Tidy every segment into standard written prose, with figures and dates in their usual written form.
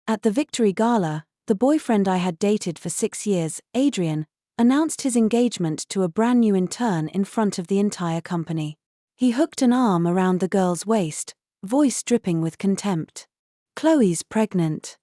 At the victory gala, the boyfriend I had dated for 6 years, Adrian, announced his engagement to a brand new intern in front of the entire company. He hooked an arm around the girl's waist, voice dripping with contempt. "Chloe's pregnant.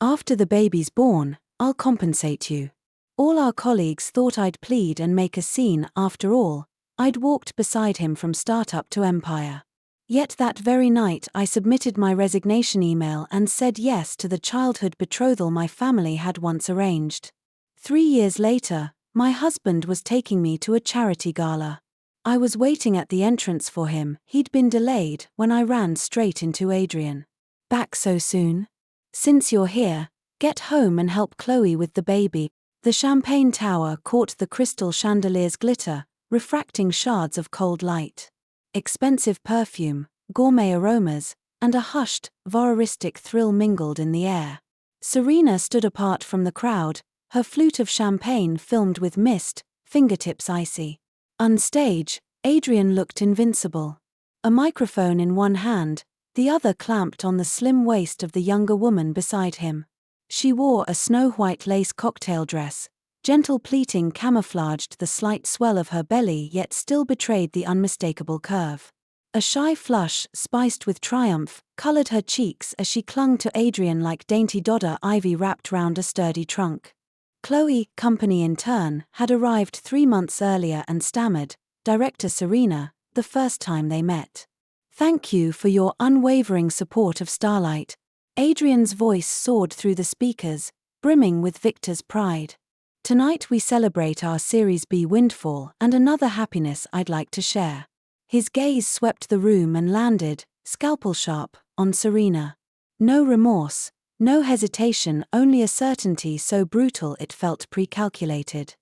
After the baby's born, I'll compensate you." All our colleagues thought I'd plead and make a scene. After all, I'd walked beside him from startup to empire. Yet that very night I submitted my resignation email and said yes to the childhood betrothal my family had once arranged. 3 years later, my husband was taking me to a charity gala. I was waiting at the entrance for him. He'd been delayed when I ran straight into Adrian. "Back so soon? Since you're here, get home and help Chloe with the baby." The champagne tower caught the crystal chandelier's glitter, refracting shards of cold light. Expensive perfume, gourmet aromas, and a hushed, voyeuristic thrill mingled in the air. Serena stood apart from the crowd, her flute of champagne filmed with mist, fingertips icy. On stage, Adrian looked invincible. A microphone in one hand, the other clamped on the slim waist of the younger woman beside him. She wore a snow-white lace cocktail dress. Gentle pleating camouflaged the slight swell of her belly yet still betrayed the unmistakable curve. A shy flush, spiced with triumph, colored her cheeks as she clung to Adrian like dainty dodder ivy wrapped round a sturdy trunk. Chloe, company intern, had arrived 3 months earlier and stammered, "Director Serena," the first time they met. "Thank you for your unwavering support of Starlight." Adrian's voice soared through the speakers, brimming with Victor's pride. "Tonight we celebrate our Series B windfall and another happiness I'd like to share." His gaze swept the room and landed, scalpel sharp, on Serena. No remorse, no hesitation, only a certainty so brutal it felt pre-calculated.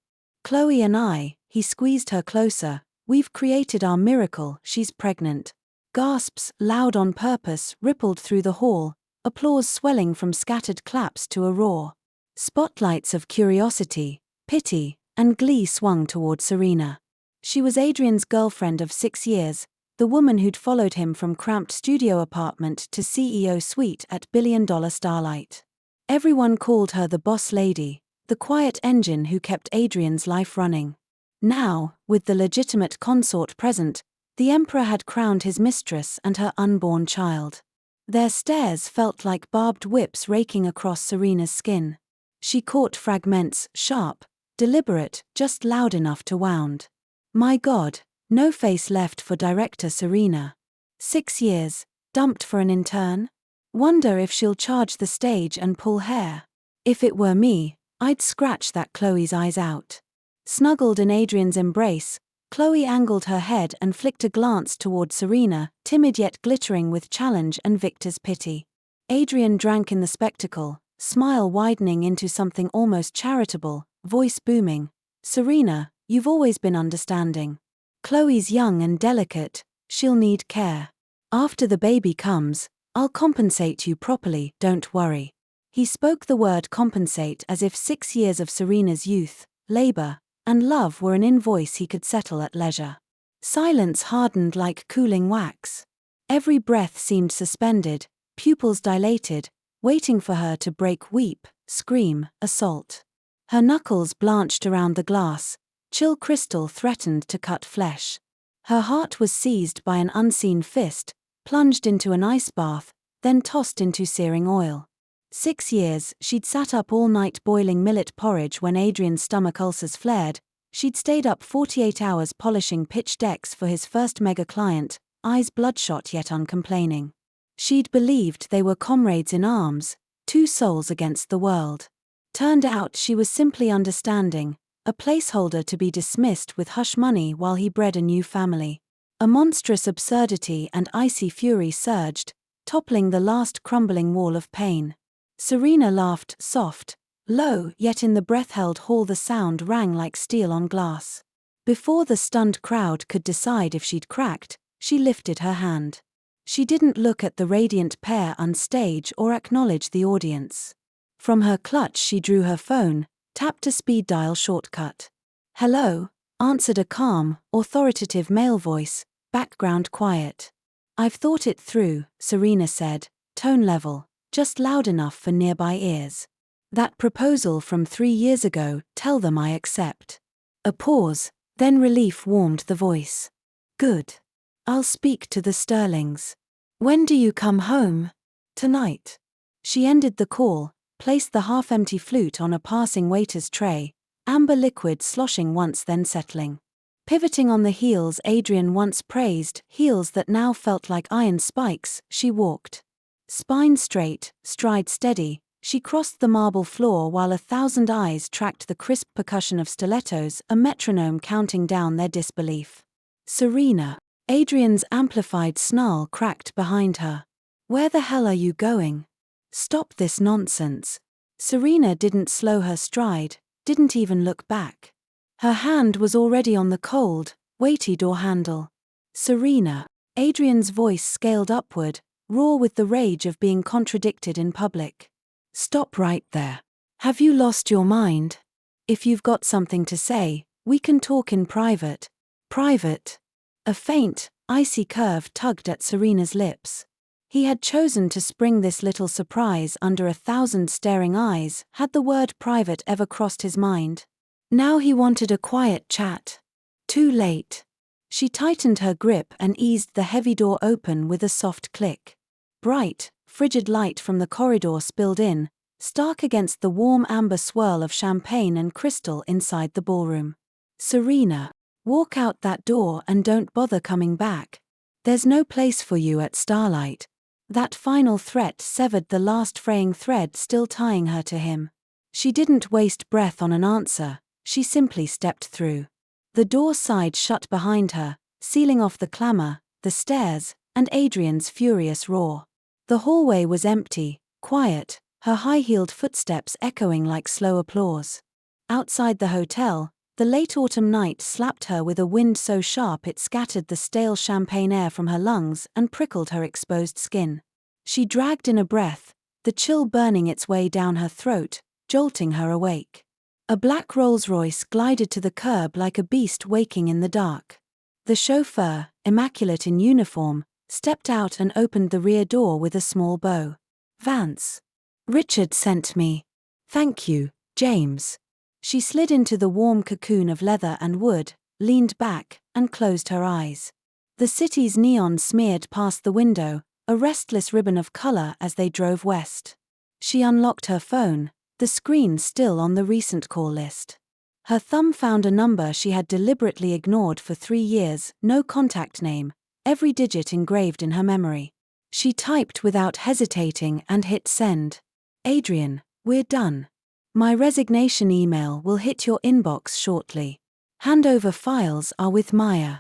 "Chloe and I," he squeezed her closer, "we've created our miracle, she's pregnant." Gasps, loud on purpose, rippled through the hall, applause swelling from scattered claps to a roar. Spotlights of curiosity, pity, and glee swung toward Serena. She was Adrian's girlfriend of 6 years, the woman who'd followed him from cramped studio apartment to CEO suite at billion-dollar Starlight. Everyone called her the boss lady, the quiet engine who kept Adrian's life running. Now, with the legitimate consort present, the emperor had crowned his mistress and her unborn child. Their stares felt like barbed whips raking across Serena's skin. She caught fragments, sharp, deliberate, just loud enough to wound. My God, no face left for Director Serena. 6 years, dumped for an intern? Wonder if she'll charge the stage and pull hair. If it were me, I'd scratch that Chloe's eyes out. Snuggled in Adrian's embrace, Chloe angled her head and flicked a glance toward Serena, timid yet glittering with challenge and Victor's pity. Adrian drank in the spectacle, smile widening into something almost charitable, voice booming. "Serena, you've always been understanding. Chloe's young and delicate, she'll need care. After the baby comes, I'll compensate you properly, don't worry." He spoke the word compensate as if 6 years of Serena's youth, labor, and love were an invoice he could settle at leisure. Silence hardened like cooling wax. Every breath seemed suspended, pupils dilated, waiting for her to break, weep, scream, assault. Her knuckles blanched around the glass, chill crystal threatened to cut flesh. Her heart was seized by an unseen fist, plunged into an ice bath, then tossed into searing oil. 6 years, she'd sat up all night boiling millet porridge when Adrian's stomach ulcers flared. She'd stayed up 48 hours polishing pitch decks for his first mega client, eyes bloodshot yet uncomplaining. She'd believed they were comrades in arms, 2 souls against the world. Turned out she was simply understanding, a placeholder to be dismissed with hush money while he bred a new family. A monstrous absurdity and icy fury surged, toppling the last crumbling wall of pain. Serena laughed, soft, low, yet in the breath-held hall the sound rang like steel on glass. Before the stunned crowd could decide if she'd cracked, she lifted her hand. She didn't look at the radiant pair on stage or acknowledge the audience. From her clutch she drew her phone, tapped a speed dial shortcut. "Hello," answered a calm, authoritative male voice, background quiet. "I've thought it through," Serena said, tone level. just loud enough for nearby ears. That proposal from 3 years ago, tell them I accept. A pause, then relief warmed the voice. Good. I'll speak to the Sterlings. When do you come home? Tonight. She ended the call, placed the half-empty flute on a passing waiter's tray, amber liquid sloshing once then settling. Pivoting on the heels Adrian once praised, heels that now felt like iron spikes, she walked. Spine straight, stride steady, she crossed the marble floor while 1,000 eyes tracked the crisp percussion of stilettos, a metronome counting down their disbelief. Serena. Adrian's amplified snarl cracked behind her. Where the hell are you going? Stop this nonsense. Serena didn't slow her stride, didn't even look back. Her hand was already on the cold, weighty door handle. Serena. Adrian's voice scaled upward, raw with the rage of being contradicted in public. Stop right there. Have you lost your mind? If you've got something to say, we can talk in private. Private? A faint, icy curve tugged at Serena's lips. He had chosen to spring this little surprise under 1,000 staring eyes, had the word private ever crossed his mind. Now he wanted a quiet chat. Too late. She tightened her grip and eased the heavy door open with a soft click. Bright, frigid light from the corridor spilled in, stark against the warm amber swirl of champagne and crystal inside the ballroom. Serena. Walk out that door and don't bother coming back. There's no place for you at Starlight. That final threat severed the last fraying thread still tying her to him. She didn't waste breath on an answer, she simply stepped through. The door side shut behind her, sealing off the clamor, the stares, and Adrian's furious roar. The hallway was empty, quiet, her high-heeled footsteps echoing like slow applause. Outside the hotel, the late autumn night slapped her with a wind so sharp it scattered the stale champagne air from her lungs and prickled her exposed skin. She dragged in a breath, the chill burning its way down her throat, jolting her awake. A black Rolls-Royce glided to the curb like a beast waking in the dark. The chauffeur, immaculate in uniform, stepped out and opened the rear door with a small bow. Vance. Richard sent me. Thank you, James. She slid into the warm cocoon of leather and wood, leaned back, and closed her eyes. The city's neon smeared past the window, a restless ribbon of color as they drove west. She unlocked her phone, the screen still on the recent call list. Her thumb found a number she had deliberately ignored for 3 years, no contact name, every digit engraved in her memory. She typed without hesitating and hit send. Adrian, we're done. My resignation email will hit your inbox shortly. Handover files are with Maya.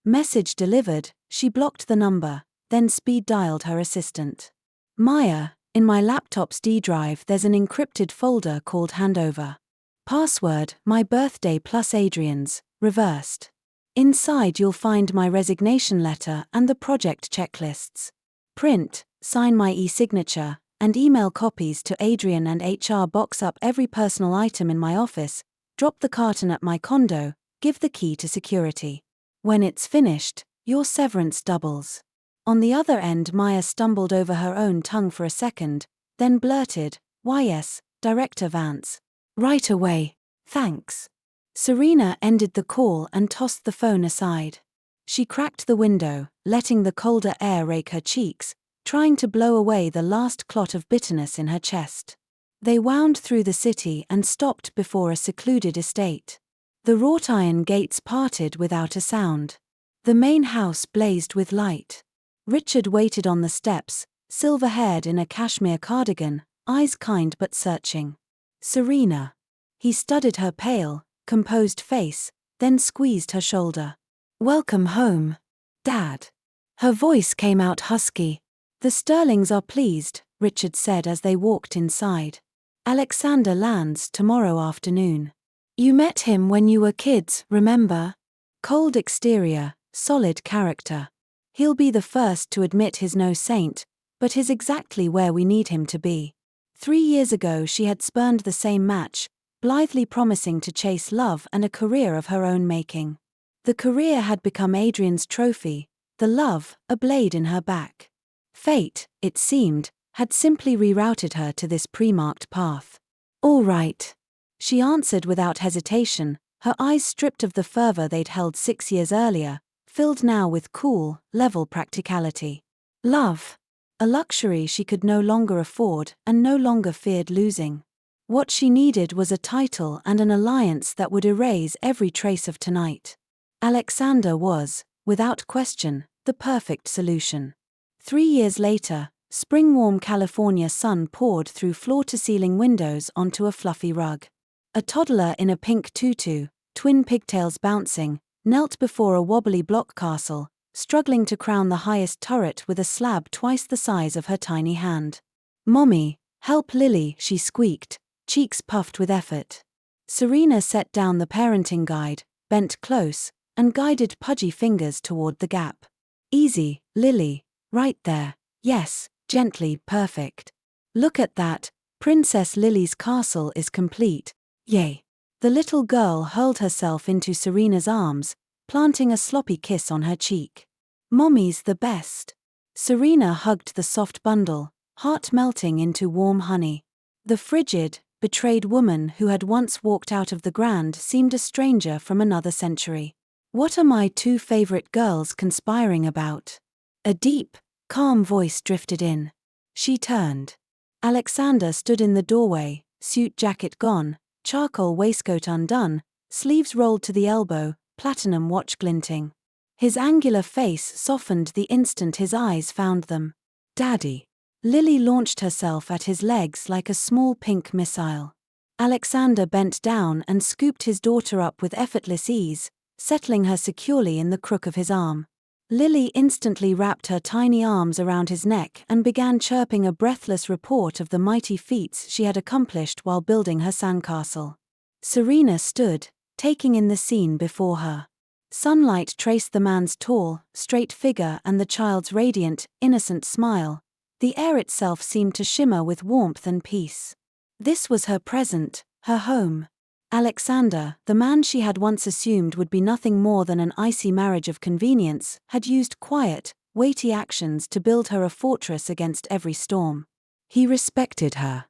Message delivered, she blocked the number, then speed-dialed her assistant. Maya, in my laptop's D drive there's an encrypted folder called Handover. Password, my birthday plus Adrian's, reversed. Inside you'll find my resignation letter and the project checklists. Print, sign my e-signature, and email copies to Adrian and HR. Box up every personal item in my office, drop the carton at my condo, give the key to security. When it's finished, your severance doubles. On the other end Maya stumbled over her own tongue for a second, then blurted, "Why yes, Director Vance. Right away, thanks." Serena ended the call and tossed the phone aside. She cracked the window, letting the colder air rake her cheeks, trying to blow away the last clot of bitterness in her chest. They wound through the city and stopped before a secluded estate. The wrought iron gates parted without a sound. The main house blazed with light. Richard waited on the steps, silver-haired in a cashmere cardigan, eyes kind but searching. Serena. He studied her pale, composed face, then squeezed her shoulder. Welcome home, Dad. Her voice came out husky. The Sterlings are pleased, Richard said as they walked inside. Alexander lands tomorrow afternoon. You met him when you were kids, remember? Cold exterior, solid character. He'll be the first to admit he's no saint, but he's exactly where we need him to be. 3 years ago she had spurned the same match, blithely promising to chase love and a career of her own making. The career had become Adrian's trophy, the love, a blade in her back. Fate, it seemed, had simply rerouted her to this pre-marked path. "All right," she answered without hesitation, her eyes stripped of the fervor they'd held 6 years earlier, filled now with cool, level practicality. Love. A luxury she could no longer afford and no longer feared losing. What she needed was a title and an alliance that would erase every trace of tonight. Alexander was, without question, the perfect solution. 3 years later, spring-warm California sun poured through floor-to-ceiling windows onto a fluffy rug. A toddler in a pink tutu, twin pigtails bouncing, knelt before a wobbly block castle, struggling to crown the highest turret with a slab twice the size of her tiny hand. "Mommy, help Lily," she squeaked, cheeks puffed with effort. Serena set down the parenting guide, bent close, and guided pudgy fingers toward the gap. "Easy, Lily. Right there. Yes, gently, perfect. Look at that, Princess Lily's castle is complete. Yay." The little girl hurled herself into Serena's arms, planting a sloppy kiss on her cheek. "Mommy's the best." Serena hugged the soft bundle, heart melting into warm honey. The frigid, betrayed woman who had once walked out of the Grand seemed a stranger from another century. "What are my two favorite girls conspiring about?" A deep, calm voice drifted in. She turned. Alexander stood in the doorway, suit jacket gone, charcoal waistcoat undone, sleeves rolled to the elbow, platinum watch glinting. His angular face softened the instant his eyes found them. "Daddy." Lily launched herself at his legs like a small pink missile. Alexander bent down and scooped his daughter up with effortless ease, settling her securely in the crook of his arm. Lily instantly wrapped her tiny arms around his neck and began chirping a breathless report of the mighty feats she had accomplished while building her sandcastle. Serena stood, taking in the scene before her. Sunlight traced the man's tall, straight figure and the child's radiant, innocent smile. The air itself seemed to shimmer with warmth and peace. This was her present, her home. Alexander, the man she had once assumed would be nothing more than an icy marriage of convenience, had used quiet, weighty actions to build her a fortress against every storm. He respected her.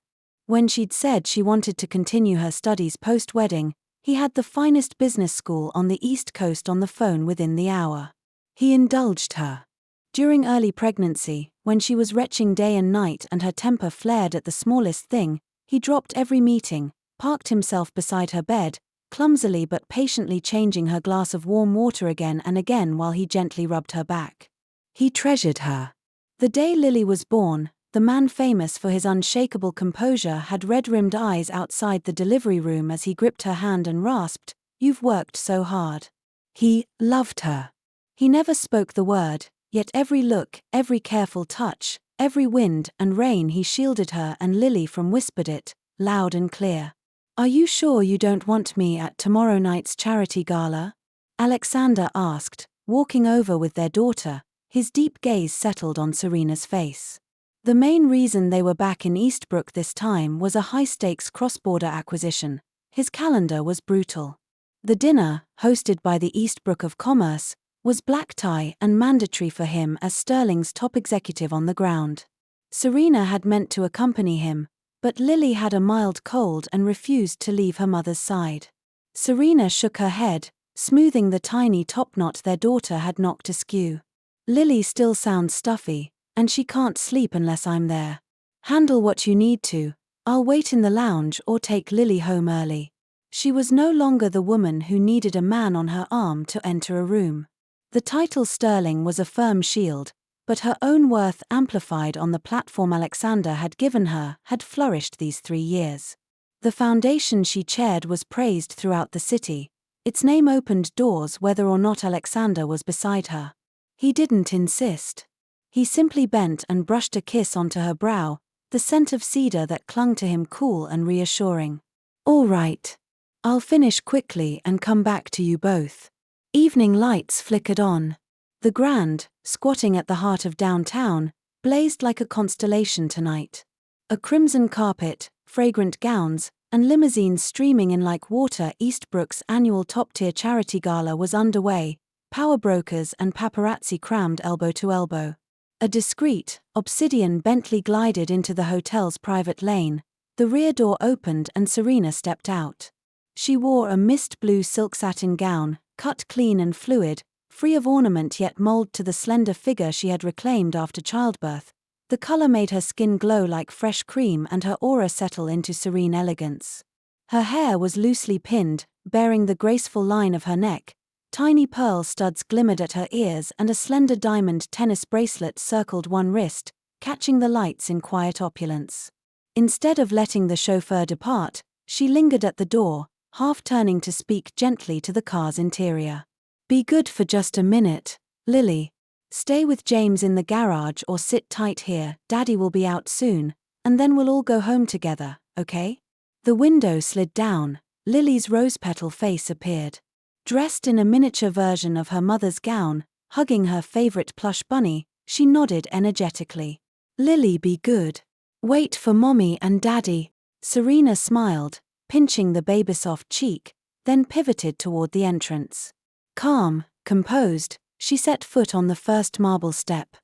When she'd said she wanted to continue her studies post-wedding, he had the finest business school on the East Coast on the phone within the hour. He indulged her. During early pregnancy, when she was retching day and night and her temper flared at the smallest thing, he dropped every meeting, parked himself beside her bed, clumsily but patiently changing her glass of warm water again and again while he gently rubbed her back. He treasured her. The day Lily was born, the man famous for his unshakable composure had red-rimmed eyes outside the delivery room as he gripped her hand and rasped, "You've worked so hard." He loved her. He never spoke the word, yet every look, every careful touch, every wind and rain he shielded her and Lily from whispered it, loud and clear. "Are you sure you don't want me at tomorrow night's charity gala?" Alexander asked, walking over with their daughter, his deep gaze settled on Serena's face. The main reason they were back in Eastbrook this time was a high-stakes cross-border acquisition. His calendar was brutal. The dinner, hosted by the Eastbrook of Commerce, was black tie and mandatory for him as Sterling's top executive on the ground. Serena had meant to accompany him, but Lily had a mild cold and refused to leave her mother's side. Serena shook her head, smoothing the tiny topknot their daughter had knocked askew. "Lily still sounds stuffy, and she can't sleep unless I'm there. Handle what you need to. I'll wait in the lounge or take Lily home early." She was no longer the woman who needed a man on her arm to enter a room. The title Sterling was a firm shield, but her own worth amplified on the platform Alexander had given her had flourished these 3 years. The foundation she chaired was praised throughout the city. Its name opened doors whether or not Alexander was beside her. He didn't insist. He simply bent and brushed a kiss onto her brow, the scent of cedar that clung to him cool and reassuring. "All right. I'll finish quickly and come back to you both." Evening lights flickered on. The Grand, squatting at the heart of downtown, blazed like a constellation tonight. A crimson carpet, fragrant gowns, and limousines streaming in like water. Eastbrook's annual top-tier charity gala was underway, power brokers and paparazzi crammed elbow to elbow. A discreet, obsidian Bentley glided into the hotel's private lane. The rear door opened and Serena stepped out. She wore a mist blue silk satin gown, cut clean and fluid, free of ornament yet molded to the slender figure she had reclaimed after childbirth. The color made her skin glow like fresh cream and her aura settle into serene elegance. Her hair was loosely pinned, bearing the graceful line of her neck. Tiny pearl studs glimmered at her ears and a slender diamond tennis bracelet circled one wrist, catching the lights in quiet opulence. Instead of letting the chauffeur depart, she lingered at the door, half turning to speak gently to the car's interior. "Be good for just a minute, Lily. Stay with James in the garage or sit tight here, Daddy will be out soon, and then we'll all go home together, okay?" The window slid down, Lily's rose-petal face appeared. Dressed in a miniature version of her mother's gown, hugging her favorite plush bunny, she nodded energetically. "Lily, be good. Wait for Mommy and Daddy." Serena smiled, pinching the baby-soft cheek, then pivoted toward the entrance. Calm, composed, she set foot on the first marble step.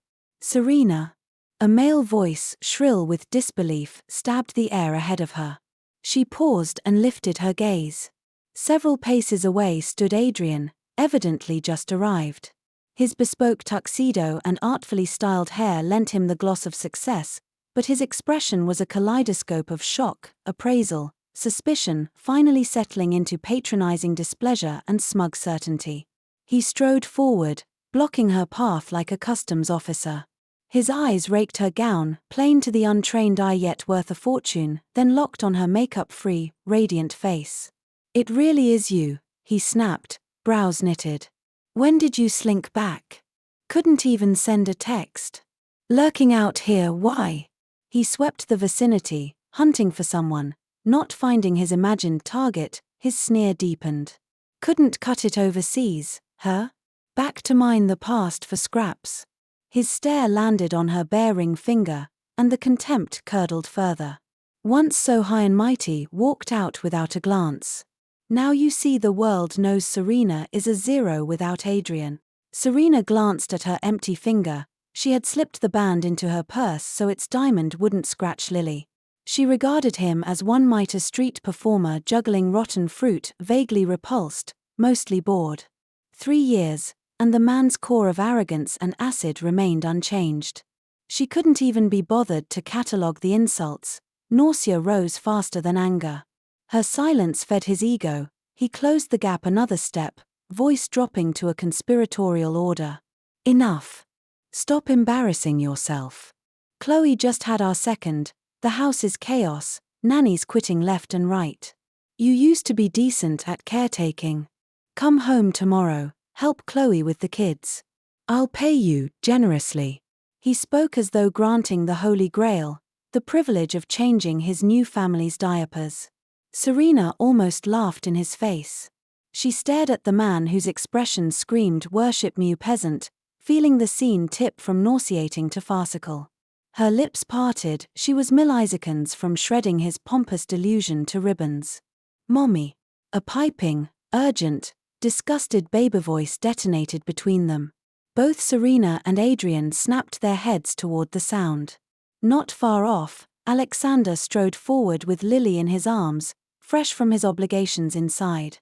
"Serena." A male voice, shrill with disbelief, stabbed the air ahead of her. She paused and lifted her gaze. Several paces away stood Adrian, evidently just arrived. His bespoke tuxedo and artfully styled hair lent him the gloss of success, but his expression was a kaleidoscope of shock, appraisal, suspicion, finally settling into patronizing displeasure and smug certainty. He strode forward, blocking her path like a customs officer. His eyes raked her gown, plain to the untrained eye yet worth a fortune, then locked on her makeup-free, radiant face. "It really is you," he snapped, brows knitted. "When did you slink back? Couldn't even send a text. Lurking out here, why?" He swept the vicinity, hunting for someone. Not finding his imagined target, his sneer deepened. "Couldn't cut it overseas, huh? Back to mine the past for scraps." His stare landed on her bare ring finger, and the contempt curdled further. "Once so high and mighty, walked out without a glance. Now you see the world knows Serena is a zero without Adrian." Serena glanced at her empty finger. She had slipped the band into her purse so its diamond wouldn't scratch Lily. She regarded him as one might a street performer juggling rotten fruit, vaguely repulsed, mostly bored. 3 years, and the man's core of arrogance and acid remained unchanged. She couldn't even be bothered to catalogue the insults. Nausea rose faster than anger. Her silence fed his ego. He closed the gap another step, voice dropping to a conspiratorial order. "Enough. Stop embarrassing yourself. Chloe just had our second. The house is chaos, nannies quitting left and right. You used to be decent at caretaking. Come home tomorrow, help Chloe with the kids. I'll pay you, generously." He spoke as though granting the Holy Grail, the privilege of changing his new family's diapers. Serena almost laughed in his face. She stared at the man whose expression screamed "Worship me, you peasant," feeling the scene tip from nauseating to farcical. Her lips parted, she was milliseconds from shredding his pompous delusion to ribbons. "Mommy." A piping, urgent, disgusted baby voice detonated between them. Both Serena and Adrian snapped their heads toward the sound. Not far off, Alexander strode forward with Lily in his arms, fresh from his obligations inside.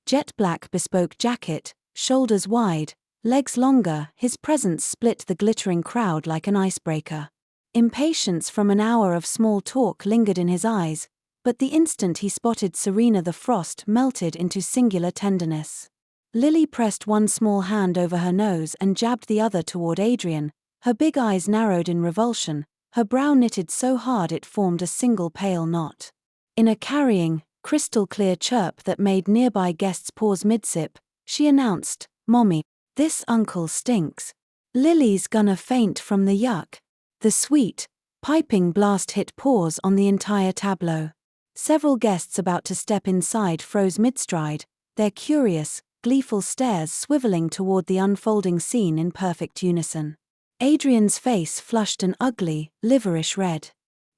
Jet black bespoke jacket, shoulders wide, legs longer, his presence split the glittering crowd like an icebreaker. Impatience from an hour of small talk lingered in his eyes, but the instant he spotted Serena the frost melted into singular tenderness. Lily pressed one small hand over her nose and jabbed the other toward Adrian, her big eyes narrowed in revulsion, her brow knitted so hard it formed a single pale knot. In a carrying, crystal-clear chirp that made nearby guests pause mid-sip, she announced, "Mommy, this uncle stinks. Lily's gonna faint from the yuck." The sweet, piping blast hit pause on the entire tableau. Several guests about to step inside froze mid-stride, their curious, gleeful stares swiveling toward the unfolding scene in perfect unison. Adrian's face flushed an ugly, liverish red.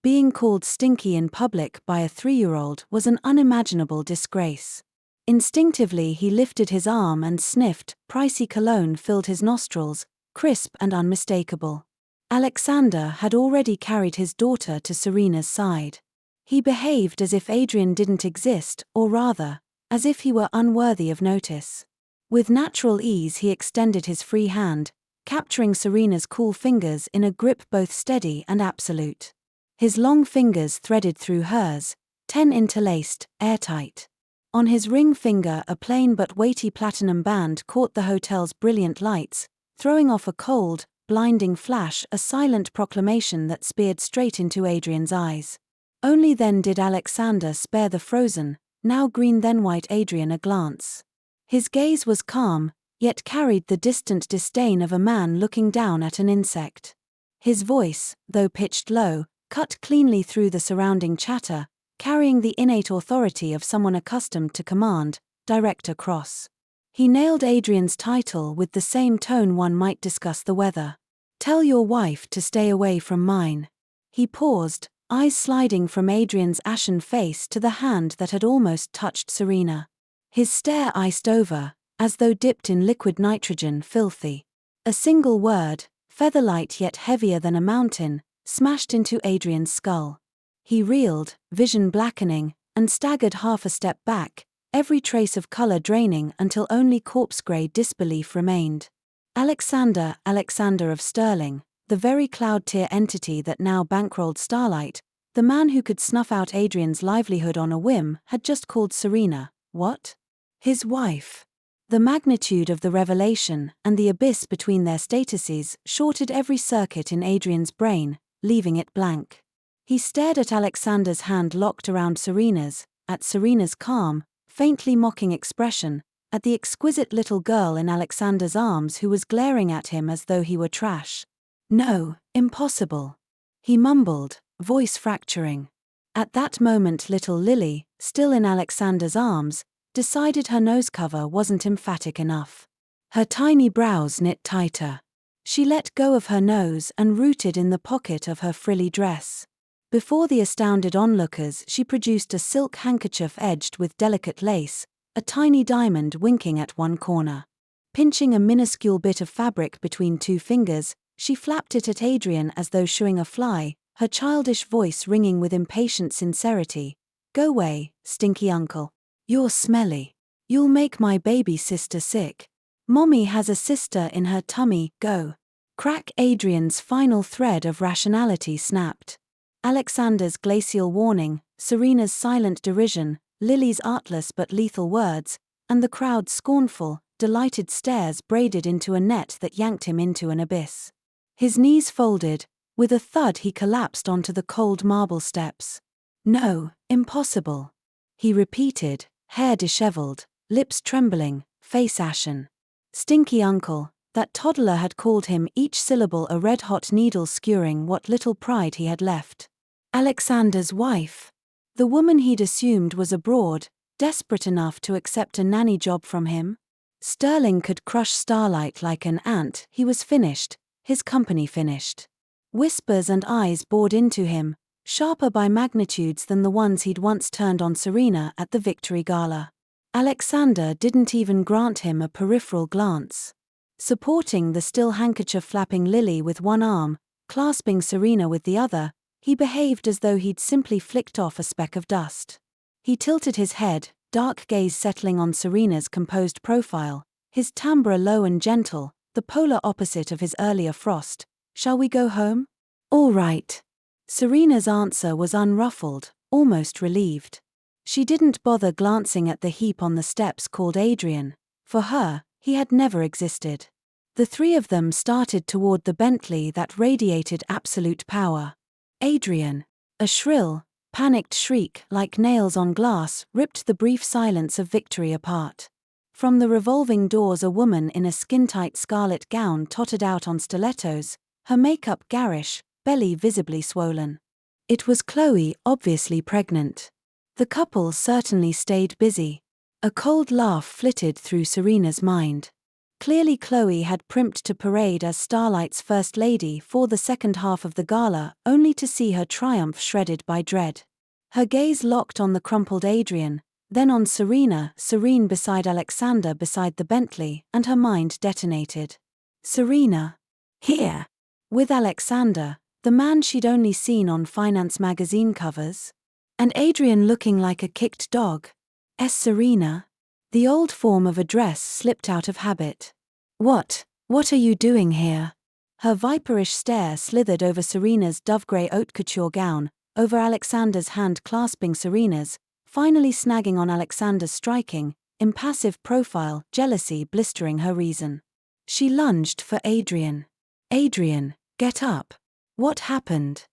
Being called stinky in public by a 3-year-old was an unimaginable disgrace. Instinctively he lifted his arm and sniffed, pricey cologne filled his nostrils, crisp and unmistakable. Alexander had already carried his daughter to Serena's side. He behaved as if Adrian didn't exist, or rather, as if he were unworthy of notice. With natural ease he extended his free hand, capturing Serena's cool fingers in a grip both steady and absolute. His long fingers threaded through hers, 10 interlaced, airtight. On his ring finger a plain but weighty platinum band caught the hotel's brilliant lights, throwing off a cold, blinding flash, a silent proclamation that speared straight into Adrian's eyes. Only then did Alexander spare the frozen, now green then white Adrian a glance. His gaze was calm, yet carried the distant disdain of a man looking down at an insect. His voice, though pitched low, cut cleanly through the surrounding chatter, carrying the innate authority of someone accustomed to command, direct across. He nailed Adrian's title with the same tone one might discuss the weather. "Tell your wife to stay away from mine." He paused, eyes sliding from Adrian's ashen face to the hand that had almost touched Serena. His stare iced over, as though dipped in liquid nitrogen, filthy. A single word, featherlight yet heavier than a mountain, smashed into Adrian's skull. He reeled, vision blackening, and staggered half a step back, every trace of color draining until only corpse-gray disbelief remained. Alexander of Sterling, the very cloud-tier entity that now bankrolled Starlight, the man who could snuff out Adrian's livelihood on a whim, had just called Serena, what? His wife. The magnitude of the revelation, and the abyss between their statuses, shorted every circuit in Adrian's brain, leaving it blank. He stared at Alexander's hand locked around Serena's, at Serena's calm, faintly mocking expression, at the exquisite little girl in Alexander's arms who was glaring at him as though he were trash. "No, impossible," he mumbled, voice fracturing. At that moment little Lily, still in Alexander's arms, decided her nose cover wasn't emphatic enough. Her tiny brows knit tighter. She let go of her nose and rooted in the pocket of her frilly dress. Before the astounded onlookers she produced a silk handkerchief edged with delicate lace, a tiny diamond winking at one corner. Pinching a minuscule bit of fabric between two fingers, she flapped it at Adrian as though shooing a fly, her childish voice ringing with impatient sincerity. "Go away, stinky uncle. You're smelly. You'll make my baby sister sick. Mommy has a sister in her tummy, go." Crack. Adrian's final thread of rationality snapped. Alexander's glacial warning, Serena's silent derision, Lily's artless but lethal words, and the crowd's scornful, delighted stares braided into a net that yanked him into an abyss. His knees folded, with a thud he collapsed onto the cold marble steps. "No, impossible," he repeated, hair disheveled, lips trembling, face ashen. Stinky uncle, that toddler had called him, each syllable a red-hot needle skewering what little pride he had left. Alexander's wife. The woman he'd assumed was abroad, desperate enough to accept a nanny job from him. Sterling could crush Starlight like an ant. He was finished, his company finished. Whispers and eyes bored into him, sharper by magnitudes than the ones he'd once turned on Serena at the Victory Gala. Alexander didn't even grant him a peripheral glance. Supporting the still handkerchief-flapping Lily with one arm, clasping Serena with the other, he behaved as though he'd simply flicked off a speck of dust. He tilted his head, dark gaze settling on Serena's composed profile, his timbre low and gentle, the polar opposite of his earlier frost. "Shall we go home?" "All right." Serena's answer was unruffled, almost relieved. She didn't bother glancing at the heap on the steps called Adrian. For her, he had never existed. The three of them started toward the Bentley that radiated absolute power. "Adrian!" A shrill, panicked shriek, like nails on glass, ripped the brief silence of victory apart. From the revolving doors a woman in a skin-tight scarlet gown tottered out on stilettos, her makeup garish, belly visibly swollen. It was Chloe, obviously pregnant. The couple certainly stayed busy. A cold laugh flitted through Serena's mind. Clearly Chloe had primped to parade as Starlight's first lady for the second half of the gala, only to see her triumph shredded by dread. Her gaze locked on the crumpled Adrian, then on Serena, serene beside Alexander beside the Bentley, and her mind detonated. "Serena! Here!" With Alexander, the man she'd only seen on finance magazine covers? And Adrian looking like a kicked dog? Serena? The old form of address slipped out of habit. What are you doing here? Her viperish stare slithered over Serena's dove-grey haute couture gown, over Alexander's hand clasping Serena's, finally snagging on Alexander's striking, impassive profile, jealousy blistering her reason. She lunged for Adrian. Adrian, get up. What happened?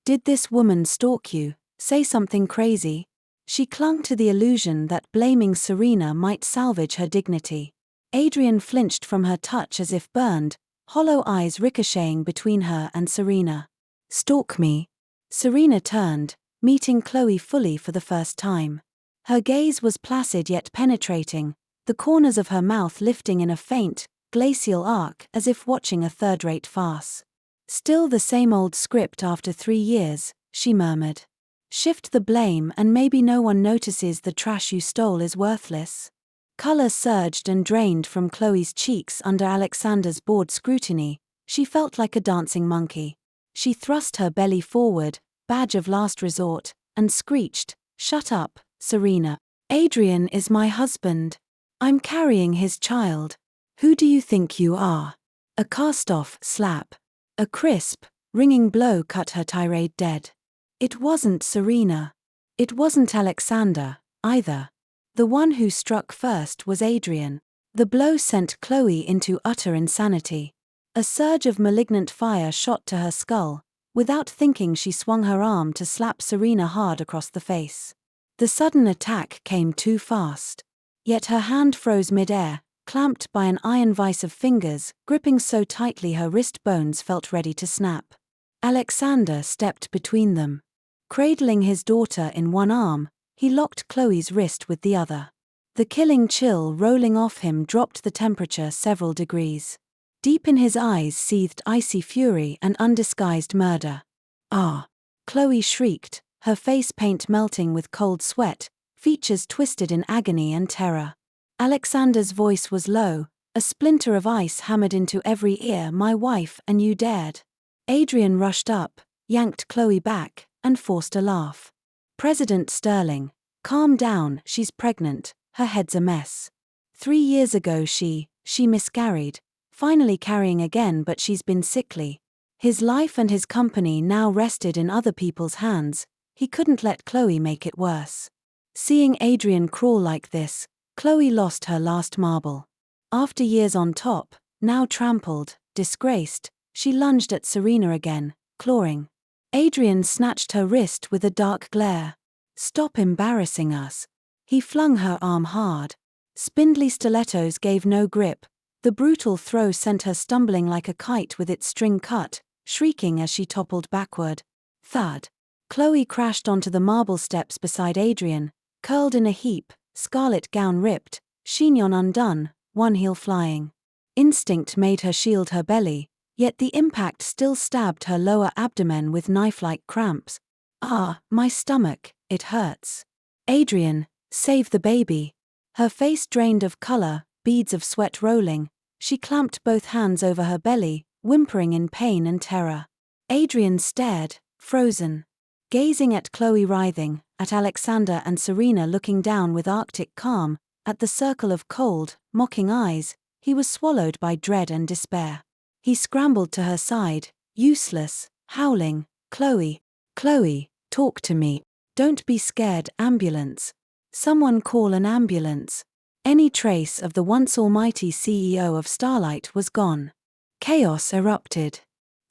Did this woman stalk you, say something crazy? She clung to the illusion that blaming Serena might salvage her dignity. Adrian flinched from her touch as if burned, hollow eyes ricocheting between her and Serena. Stalk me? Serena turned, meeting Chloe fully for the first time. Her gaze was placid yet penetrating, the corners of her mouth lifting in a faint, glacial arc as if watching a third-rate farce. Still the same old script after 3 years, she murmured. Shift the blame and maybe no one notices the trash you stole is worthless. Color surged and drained from Chloe's cheeks under Alexander's bored scrutiny. She felt like a dancing monkey. She thrust her belly forward, badge of last resort, and screeched, "Shut up, Serena. Adrian is my husband. I'm carrying his child. Who do you think you are?" A cast-off slap. A crisp, ringing blow cut her tirade dead. It wasn't Serena. It wasn't Alexander, either. The one who struck first was Adrian. The blow sent Chloe into utter insanity. A surge of malignant fire shot to her skull. Without thinking, she swung her arm to slap Serena hard across the face. The sudden attack came too fast. Yet her hand froze mid-air, clamped by an iron vice of fingers, gripping so tightly her wrist bones felt ready to snap. Alexander stepped between them. Cradling his daughter in one arm, he locked Chloe's wrist with the other. The killing chill rolling off him dropped the temperature several degrees. Deep in his eyes seethed icy fury and undisguised murder. "Ah!" Chloe shrieked, her face paint melting with cold sweat, features twisted in agony and terror. Alexander's voice was low, a splinter of ice hammered into every ear. "My wife, and you dared." Adrian rushed up, yanked Chloe back, and forced a laugh. "President Sterling, calm down, she's pregnant, her head's a mess. 3 years ago she miscarried, finally carrying again, but she's been sickly." His life and his company now rested in other people's hands. He couldn't let Chloe make it worse. Seeing Adrian crawl like this, Chloe lost her last marble. After years on top, now trampled, disgraced, she lunged at Serena again, clawing. Adrian snatched her wrist with a dark glare. "Stop embarrassing us." He flung her arm hard. Spindly stilettos gave no grip. The brutal throw sent her stumbling like a kite with its string cut, shrieking as she toppled backward. Thud. Chloe crashed onto the marble steps beside Adrian, curled in a heap, scarlet gown ripped, chignon undone, one heel flying. Instinct made her shield her belly, yet the impact still stabbed her lower abdomen with knife-like cramps. "Ah, my stomach, it hurts." "Adrian, save the baby." Her face drained of color, beads of sweat rolling. She clamped both hands over her belly, whimpering in pain and terror. Adrian stared, frozen. Gazing at Chloe writhing, at Alexander and Serena looking down with arctic calm, at the circle of cold, mocking eyes, he was swallowed by dread and despair. He scrambled to her side, useless, howling, "Chloe, Chloe, talk to me. Don't be scared, ambulance. Someone call an ambulance." Any trace of the once almighty CEO of Starlight was gone. Chaos erupted.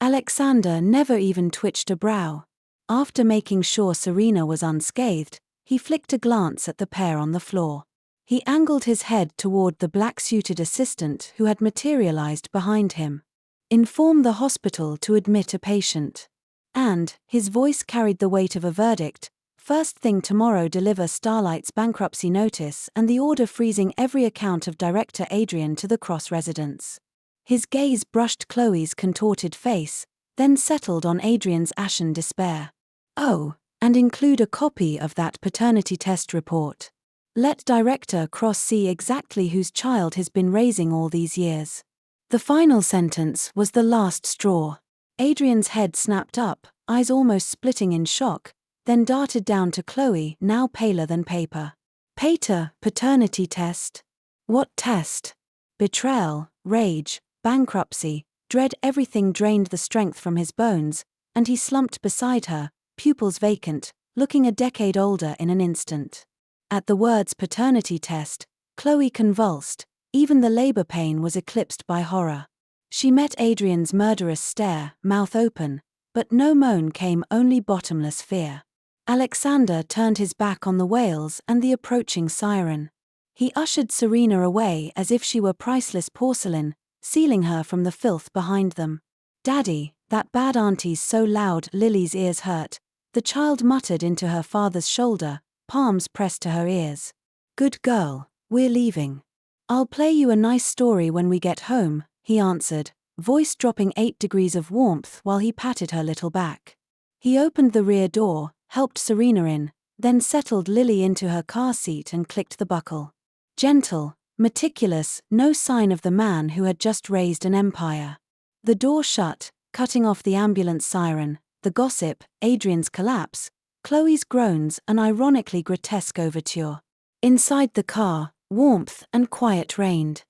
Alexander never even twitched a brow. After making sure Serena was unscathed, he flicked a glance at the pair on the floor. He angled his head toward the black-suited assistant who had materialized behind him. "Inform the hospital to admit a patient." And, his voice carried the weight of a verdict, "First thing tomorrow deliver Starlight's bankruptcy notice and the order freezing every account of Director Adrian to the Cross residence." His gaze brushed Chloe's contorted face, then settled on Adrian's ashen despair. "Oh, and include a copy of that paternity test report. Let Director Cross see exactly whose child he's been raising all these years." The final sentence was the last straw. Adrian's head snapped up, eyes almost splitting in shock, then darted down to Chloe, now paler than paper. Pater, paternity test. What test? Betrayal, rage, bankruptcy, dread, everything drained the strength from his bones, and he slumped beside her, pupils vacant, looking a decade older in an instant. At the words paternity test, Chloe convulsed, even the labor pain was eclipsed by horror. She met Adrian's murderous stare, mouth open, but no moan came, only bottomless fear. Alexander turned his back on the wails and the approaching siren. He ushered Serena away as if she were priceless porcelain, sealing her from the filth behind them. "Daddy, that bad auntie's so loud," Lily's ears hurt. The child muttered into her father's shoulder, palms pressed to her ears. "Good girl, we're leaving. I'll play you a nice story when we get home," he answered, voice dropping 8 degrees of warmth while he patted her little back. He opened the rear door, helped Serena in, then settled Lily into her car seat and clicked the buckle. Gentle, meticulous, no sign of the man who had just raised an empire. The door shut, cutting off the ambulance siren, the gossip, Adrian's collapse, Chloe's groans, an ironically grotesque overture. Inside the car, warmth and quiet reigned.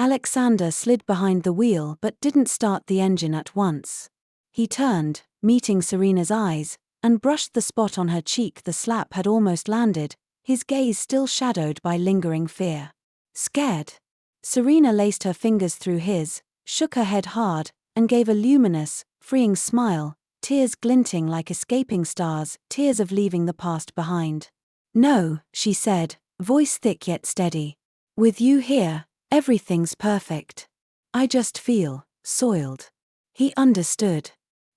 Alexander slid behind the wheel but didn't start the engine at once. He turned, meeting Serena's eyes, and brushed the spot on her cheek the slap had almost landed, his gaze still shadowed by lingering fear. "Scared?" Serena laced her fingers through his, shook her head hard, and gave a luminous, freeing smile, tears glinting like escaping stars, tears of leaving the past behind. "No," she said, voice thick yet steady. "With you here, everything's perfect. I just feel soiled." He understood.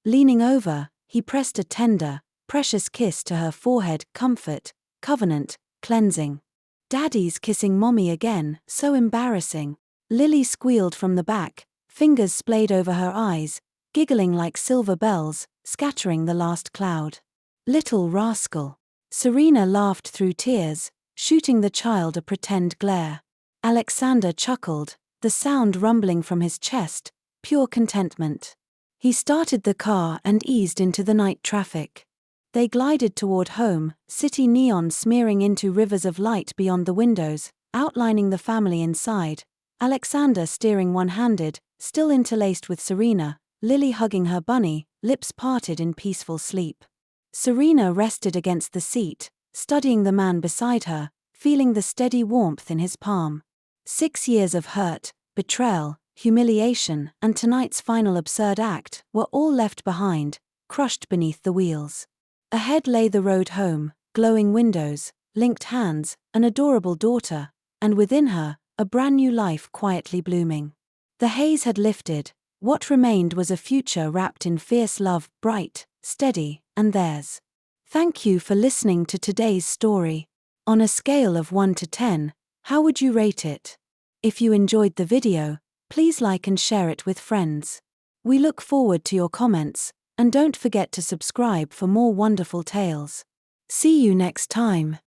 Leaning over, he pressed a tender, precious kiss to her forehead, comfort, covenant, cleansing. "Daddy's kissing mommy again, so embarrassing." Lily squealed from the back, fingers splayed over her eyes, giggling like silver bells, scattering the last cloud. "Little rascal." Serena laughed through tears, shooting the child a pretend glare. Alexander chuckled, the sound rumbling from his chest, pure contentment. He started the car and eased into the night traffic. They glided toward home, city neon smearing into rivers of light beyond the windows, outlining the family inside, Alexander steering one-handed, still interlaced with Serena, Lily hugging her bunny, lips parted in peaceful sleep. Serena rested against the seat, studying the man beside her, feeling the steady warmth in his palm. 6 years of hurt, betrayal, humiliation, and tonight's final absurd act were all left behind, crushed beneath the wheels. Ahead lay the road home, glowing windows, linked hands, an adorable daughter, and within her, a brand new life quietly blooming. The haze had lifted, what remained was a future wrapped in fierce love, bright, steady, and theirs. Thank you for listening to today's story. On a scale of 1 to 10, how would you rate it? If you enjoyed the video, please like and share it with friends. We look forward to your comments, and don't forget to subscribe for more wonderful tales. See you next time.